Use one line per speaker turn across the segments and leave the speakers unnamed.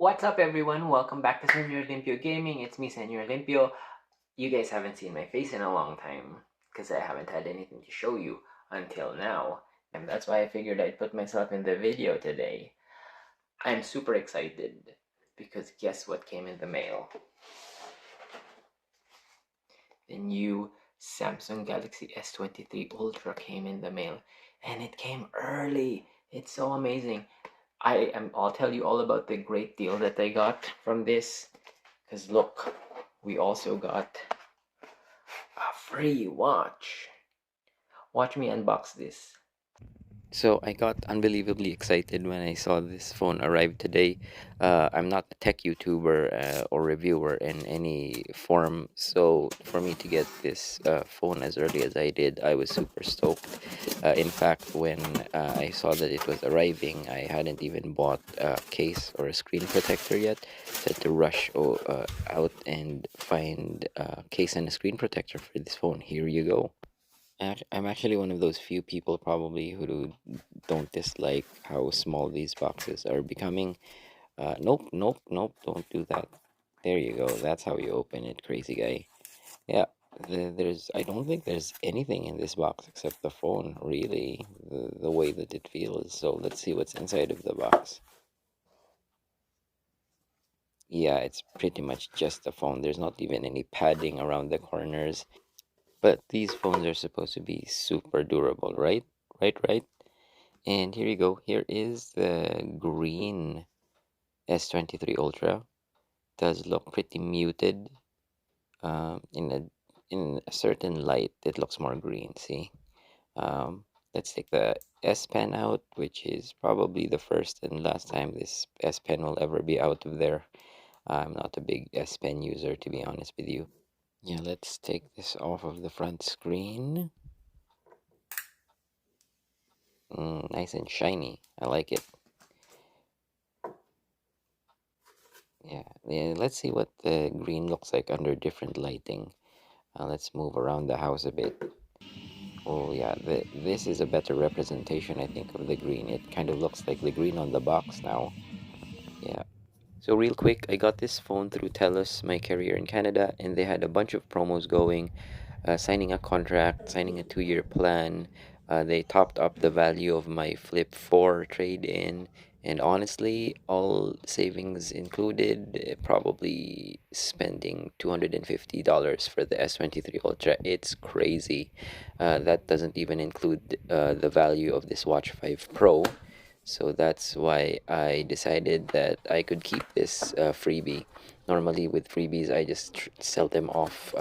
What's up everyone? Welcome back to Senor Limpio Gaming. It's me, Senor Limpio. You guys haven't seen my face in a long time because I haven't had anything to show you until now. And that's why I figured I'd put myself in the video today. I'm super excited because guess what came in the mail? The new Samsung Galaxy S23 Ultra came in the mail, and it came early. It's so amazing. I'll tell you all about the great deal that I got from this, because look, we also got a free watch. Watch me unbox this. So I got unbelievably excited when I saw this phone arrive today. I'm not a tech YouTuber or reviewer in any form, so for me to get this phone as early as I did, I was super stoked. In fact, when I saw that it was arriving, I hadn't even bought a case or a screen protector yet. So I had to rush out and find a case and a screen protector for this phone. Here you go. I'm actually one of those few people probably who don't dislike how small these boxes are becoming. Nope, nope, nope, don't do that. There you go. That's how you open it, crazy guy. Yeah, I don't think there's anything in this box except the phone, really, the way that it feels. So let's see what's inside of the box. Yeah, it's pretty much just the phone. There's not even any padding around the corners. But these phones are supposed to be super durable, right? Right. And here you go. Here is the green S23 Ultra. Does look pretty muted. In a certain light, it looks more green. See. Let's take the S Pen out, which is probably the first and last time this S Pen will ever be out of there. I'm not a big S Pen user, to be honest with you. Yeah, let's take this off of the front screen. Nice and shiny. I like it. Yeah, let's see what the green looks like under different lighting. Let's move around the house a bit. Oh yeah, this is a better representation, I think, of the green. It kind of looks like the green on the box now. Yeah. So real quick, I got this phone through TELUS, my carrier in Canada, and they had a bunch of promos going. Signing a contract, signing a 2-year plan. They topped up the value of my Flip 4 trade-in, and honestly, all savings included, probably spending $250 for the S23 Ultra. It's crazy. That doesn't even include the value of this Watch 5 Pro. So that's why I decided that I could keep this freebie. Normally with freebies, I just sell them off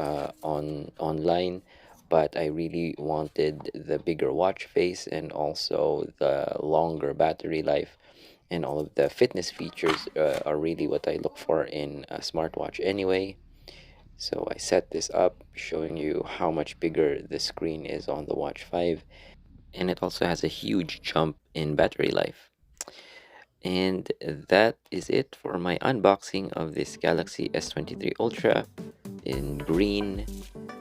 online, but I really wanted the bigger watch face and also the longer battery life, and all of the fitness features are really what I look for in a smartwatch anyway. So I set this up, showing you how much bigger the screen is on the Watch 5, and it also has a huge jump in battery life. And that is it for my unboxing of this Galaxy S23 Ultra in green.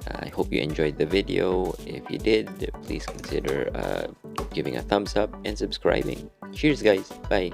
I hope you enjoyed the video. If you did, please consider giving a thumbs up and subscribing. Cheers guys, bye.